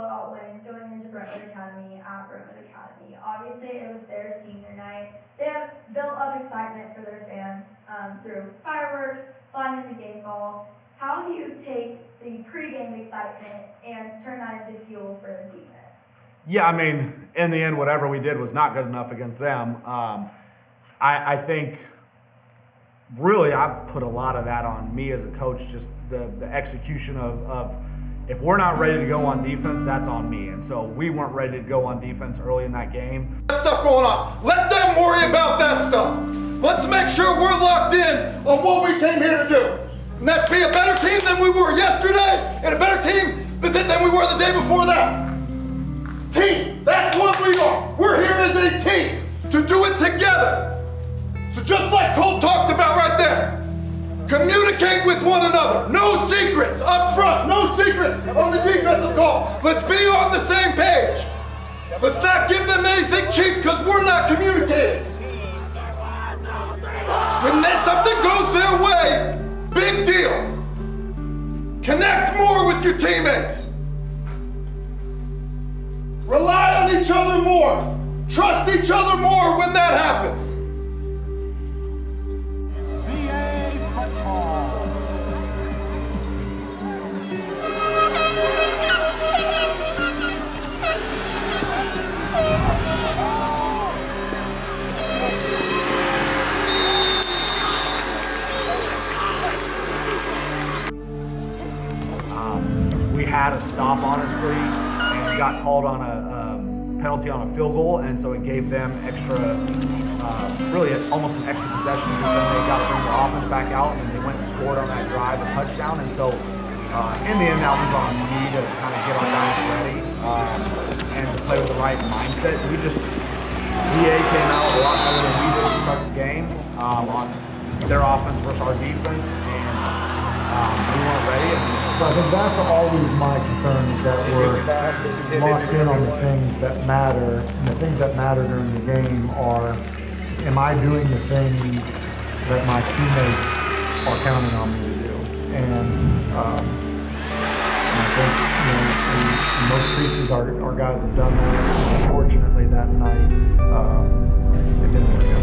blowout win going into Brentwood Academy at Brentwood Academy. Obviously, it was their senior night. They had built up excitement for their fans through fireworks, flying in the game ball. How do you take the pregame excitement and turn that into fuel for the defense? Yeah, I mean, in the end, whatever we did was not good enough against them. I think really I put a lot of that on me as a coach, just the execution of if we're not ready to go on defense, that's on me. And so we weren't ready to go on defense early in that game. Stuff going on. Let them worry about that stuff. Let's make sure we're locked in on what we came here to do. And that's be a better team than we were yesterday and a better team than we were the day before that. Team, that's what we are. We're here as a team to do it together. So just like Cole talked about right there, communicate with one another. No secrets up front, no secrets on the defensive call. Let's be on the same page. Let's not give them anything cheap because we're not communicating. When something goes their way, big deal. Connect more with your teammates. Rely on each other more. Trust each other more when that happens. We had a stop, honestly, and got called on a penalty on a field goal, and so it gave them extra, really almost an extra possession because then they got to bring the offense back out, and they went and scored on that drive, a touchdown, and so in the end that was on me to kind of get our guys ready and to play with the right mindset. VA came out a lot better than we did to start the game on their offense versus our defense, and we weren't ready. So I think that's always my concern, is that we're locked in on the things that matter, and the things that matter during the game are, am I doing the things that my teammates are counting on me to do? And I think, in most cases our guys have done that. And unfortunately that night, it didn't work out.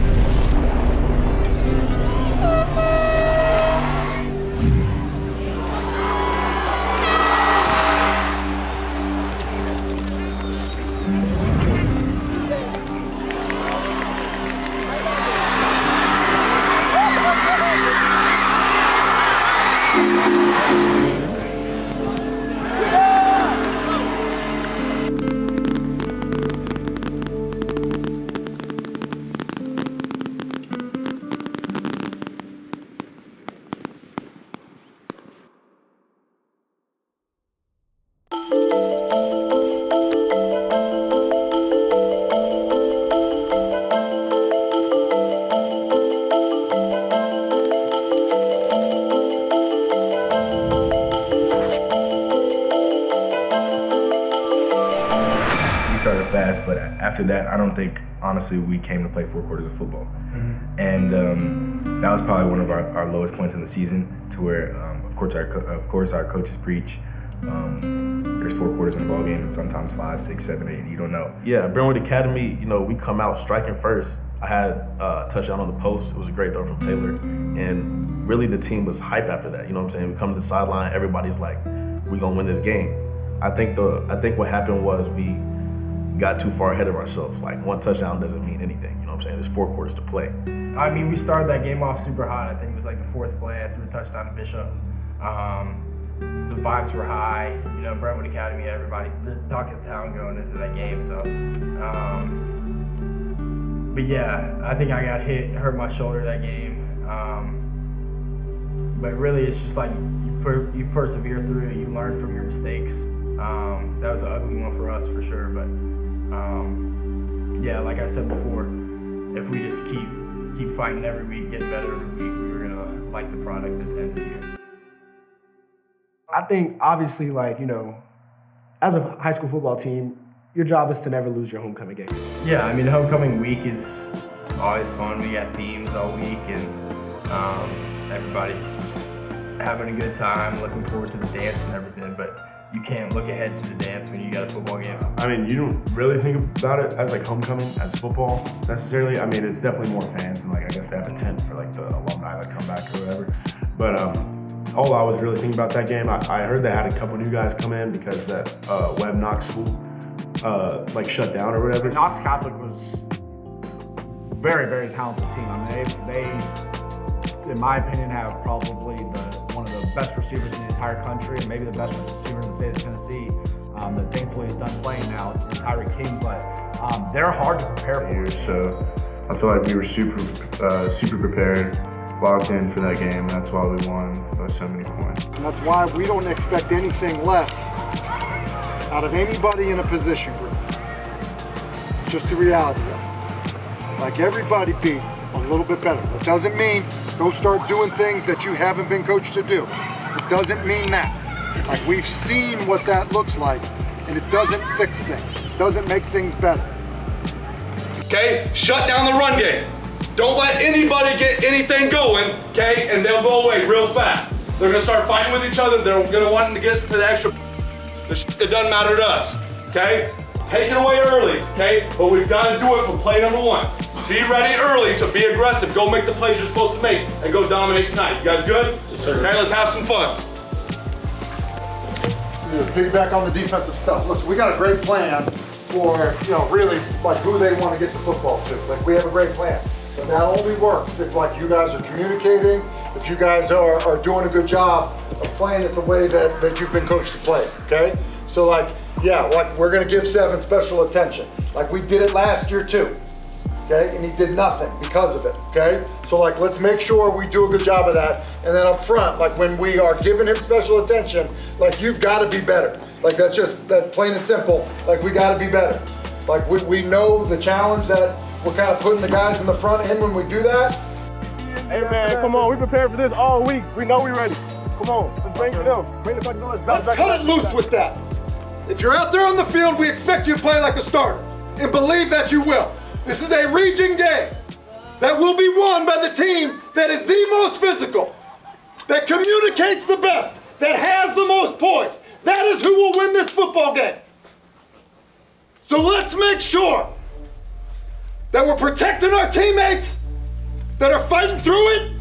Started fast, but after that, I don't think, honestly, we came to play 4 quarters of football. Mm-hmm. And that was probably one of our lowest points in the season, to where, of course, our coaches preach there's 4 quarters in the ball game, and sometimes 5, 6, 7, 8, you don't know. Yeah, Brentwood Academy, we come out striking first. I had a touchdown on the post. It was a great throw from Taylor, and really the team was hyped after that. You know what I'm saying? We come to the sideline, everybody's like, "We're gonna win this game." I think what happened was we got too far ahead of ourselves. Like, one touchdown doesn't mean anything, you know what I'm saying? There's 4 quarters to play. I mean, we started that game off super hot. I think it was like the 4th play. I threw a touchdown to Bishop. So vibes were high. Brentwood Academy, everybody's the talk of the town going into that game. So, but yeah, I think I got hurt my shoulder that game. But really, it's just like you persevere through it. You learn from your mistakes. That was an ugly one for us for sure, but yeah, like I said before, if we just keep fighting every week, getting better every week, we were gonna like the product at the end of the year. I think obviously, as a high school football team, your job is to never lose your homecoming game. Yeah, I mean, homecoming week is always fun. We got themes all week, and everybody's just having a good time, looking forward to the dance and everything. But you can't look ahead to the dance when you got a football game. I mean, you don't really think about it as like homecoming, as football necessarily. I mean, it's definitely more fans and like I guess they have a tent for like the alumni that come back or whatever. But all I was really thinking about that game, I heard they had a couple new guys come in because that Webb Knox school like shut down or whatever. Knox Catholic was very, very talented team. I mean, they in my opinion, have probably one of the best receivers in the entire country, and maybe the best receiver in the state of Tennessee. That thankfully is done playing now, in Tyreek King. But they're hard to prepare for. So I feel like we were super prepared, locked in for that game. That's why we won by so many points. And that's why we don't expect anything less out of anybody in a position group. Just the reality of it. Like everybody be a little bit better. That doesn't mean go start doing things that you haven't been coached to do. It doesn't mean that. Like we've seen what that looks like, and it doesn't fix things. It doesn't make things better. Okay? Shut down the run game. Don't let anybody get anything going, okay? And they'll go away real fast. They're gonna start fighting with each other. They're gonna want to get to the extra. It doesn't matter to us, okay? Take it away early, okay? But we've got to do it for play number one. Be ready early to be aggressive. Go make the plays you're supposed to make and go dominate tonight. You guys good? Yes, sir. Okay, let's have some fun. Piggyback on the defensive stuff. Listen, we got a great plan for, really like who they want to get the football to. Like we have a great plan. But that only works if like you guys are communicating, if you guys are doing a good job of playing it the way that you've been coached to play, okay? So like, yeah, like we're gonna give Seven special attention. Like we did it last year too, okay? And he did nothing because of it, okay? So like, let's make sure we do a good job of that. And then up front, like when we are giving him special attention, like you've gotta be better. Like that's just, that plain and simple, like we gotta be better. Like we know the challenge that we're kind of putting the guys in the front end when we do that. Hey man, come on, we prepared for this all week. We know we're ready. Come on, let's bring it them. Bring it back to us. Let's cut it loose with that. If you're out there on the field, we expect you to play like a starter and believe that you will. This is a region game that will be won by the team that is the most physical, that communicates the best, that has the most points. That is who will win this football game. So let's make sure that we're protecting our teammates that are fighting through it.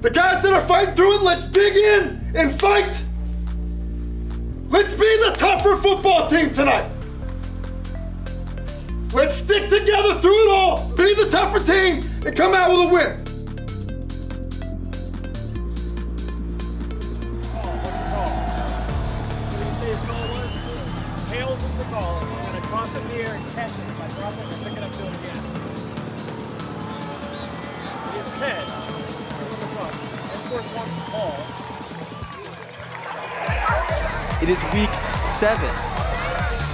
The guys that are fighting through it, let's dig in and fight. Let's be the tougher football team tonight. Let's stick together through it all, be the tougher team, and come out with a win. Tails is the call. I'm going to toss it in the air and catch it. If I drop it, I'll pick it up, do it again. It is heads. Edgeworth wants the ball. It is week 7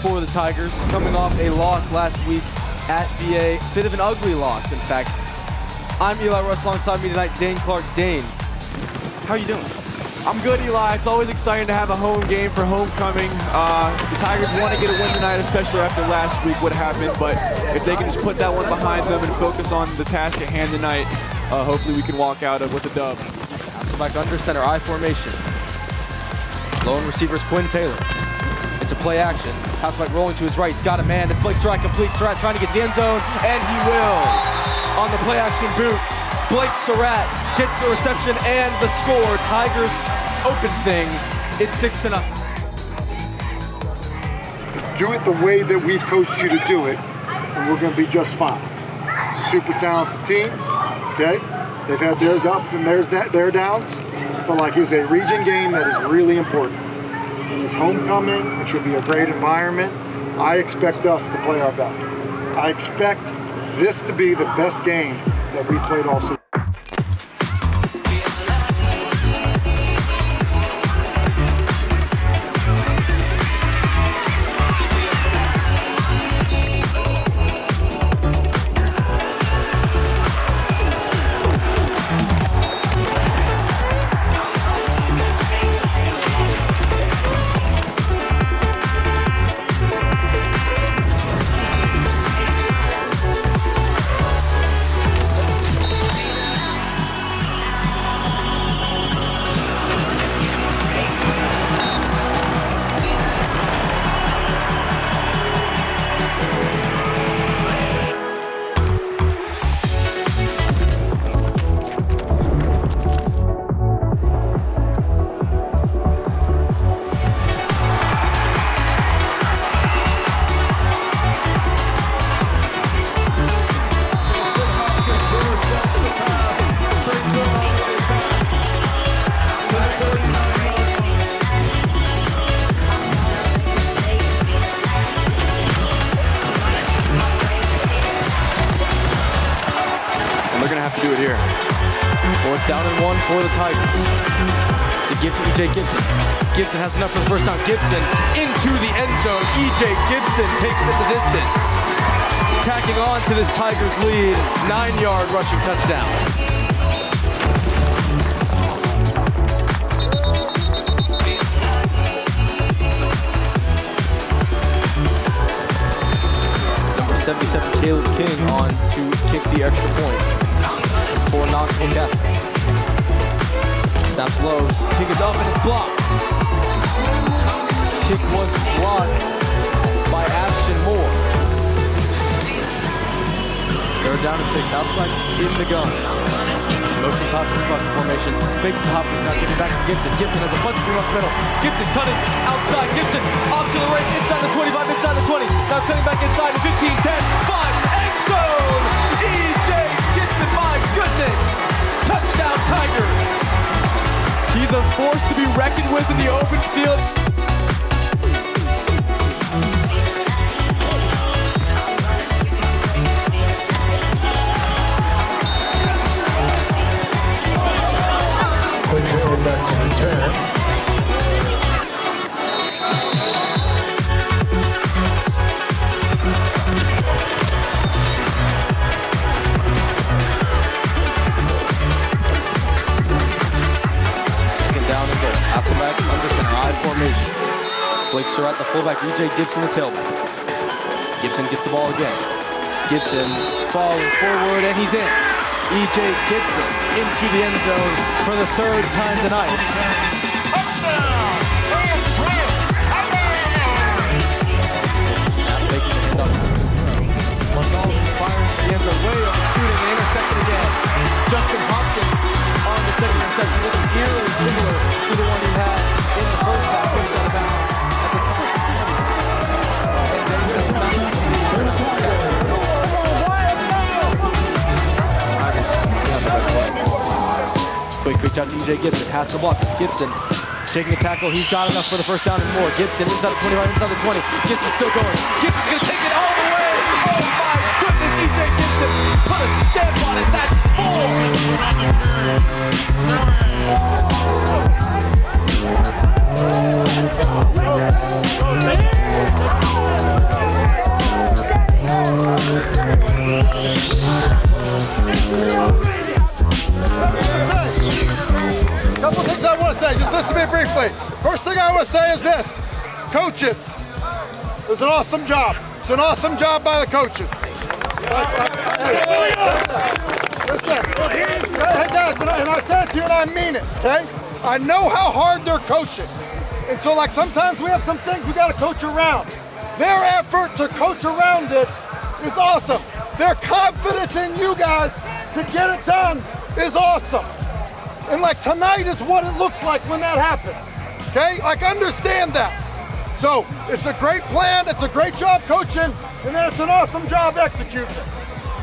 for the Tigers, coming off a loss last week at VA. Bit of an ugly loss, in fact. I'm Eli Russ, alongside me tonight, Dane Clark. Dane, how are you doing? I'm good, Eli. It's always exciting to have a home game for homecoming. The Tigers want to get a win tonight, especially after last week, what happened. But if they can just put that one behind them and focus on the task at hand tonight, hopefully we can walk out with a dub. Back under center, I formation. Lone receivers Quinn Taylor. It's a play action. Hasselbeck rolling to his right. He's got a man. It's Blake Surratt complete. Surratt trying to get to the end zone, and he will. On the play action boot, Blake Surratt gets the reception and the score. Tigers open things. It's 6-0. Do it the way that we've coached you to do it, and we're going to be just fine. It's a super talented team, okay? They've had theirs ups and their downs, but like it's a region game that is really important. And it's homecoming, which will be a great environment. I expect us to play our best. I expect this to be the best game that we've played all season. down and 1 for the Tigers. To Gibson, E.J. Gibson. Gibson has enough for the first down. Gibson into the end zone. E.J. Gibson takes it the distance. Tacking on to this Tigers lead, 9-yard rushing touchdown. Number 77, Caleb King on to kick the extra point for Knoxville Catholic. Snaps lows, kick is up and it's blocked. Kick was blocked by Ashton Moore. Third down and 6, Hopkins in the gun. Motions Hopkins across the formation, fakes to Hopkins, now giving back to Gibson. Gibson has a punch through up the middle. Gibson cutting outside, Gibson off to the right, inside the 25, inside the 20. Now cutting back inside, 15, 10, 5, end zone! E.J. Gibson, my goodness! Touchdown Tigers! He's a force to be reckoned with in the open field. Quick back to return. Down and goal. Hasselbeck under center, I formation. Blake Surratt, the fullback, E.J. Gibson, the tailback. Gibson gets the ball again. Gibson falling forward, and he's in. E.J. Gibson into the end zone for the 3rd time tonight. Touchdown! Brentwood! Snap making the handoff. Gonzalez firing the end zone, way over shooting and intercepted again. Justin Hopkins on the second interception, looking eerily similar to the one he had in the first half. Goes out of bounds at the top. And then he does not quick reach out to E.J. Gibson, has the block. It's Gibson shaking a tackle. He's got enough for the first down and more. Gibson inside the 25, inside the 20. Gibson's still going. Gibson's going to take it all the way. Oh my goodness, E.J. Gibson put a stamp on it. That's 4. Couple things I want to say. Just listen to me briefly. First thing I want to say is this. Coaches, it was an awesome job. It's an awesome job by the coaches. Listen. Hey guys, and I said it to you and I mean it, okay? I know how hard they're coaching. And so like sometimes we have some things we gotta coach around. Their effort to coach around it is awesome. Their confidence in you guys to get it done is awesome. And like tonight is what it looks like when that happens, okay? Like understand that. So it's a great plan, it's a great job coaching, and then it's an awesome job executing it.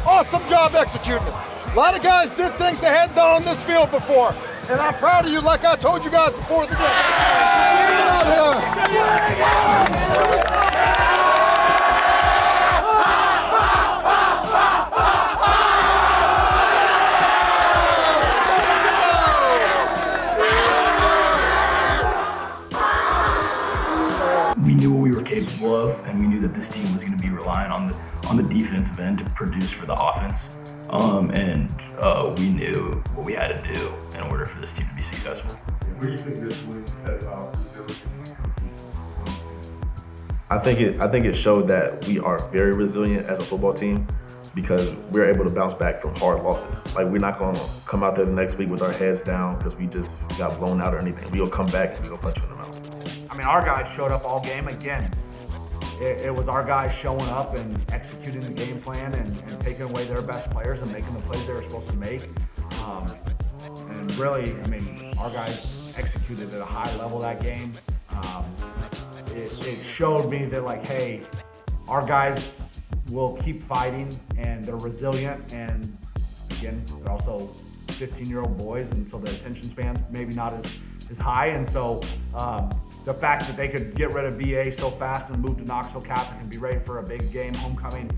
Awesome job executing it. A lot of guys did things they hadn't done on this field before, and I'm proud of you like I told you guys before the game. Get out here. We knew what we were capable of, and we knew that this team was going to be relying on the defensive end to produce for the offense. We knew what we had to do in order for this team to be successful. What do you think this win said about resilience? I think it showed that we are very resilient as a football team because we're able to bounce back from hard losses. Like we're not gonna come out there the next week with our heads down because we just got blown out or anything. We gonna come back and we gonna punch you in the mouth. I mean, our guys showed up all game again. It was our guys showing up and executing the game plan and taking away their best players and making the plays they were supposed to make. And really, I mean, our guys executed at a high level that game. It showed me that, like, hey, our guys will keep fighting and they're resilient. And again, they're also 15-year-old boys, and so the attention span's maybe not as high. And so the fact that they could get rid of VA so fast and move to Knoxville Catholic and be ready for a big game, homecoming.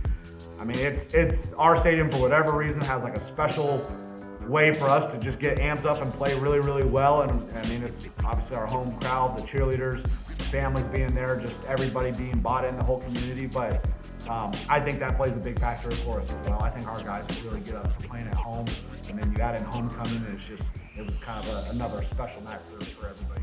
I mean, it's our stadium for whatever reason has like a special way for us to just get amped up and play really, really well. And I mean, it's obviously our home crowd, the cheerleaders, the families being there, just everybody being bought in, the whole community. But I think that plays a big factor for us as well. I think our guys really get up for playing at home, and then you add in homecoming, and it was kind of another special night for everybody.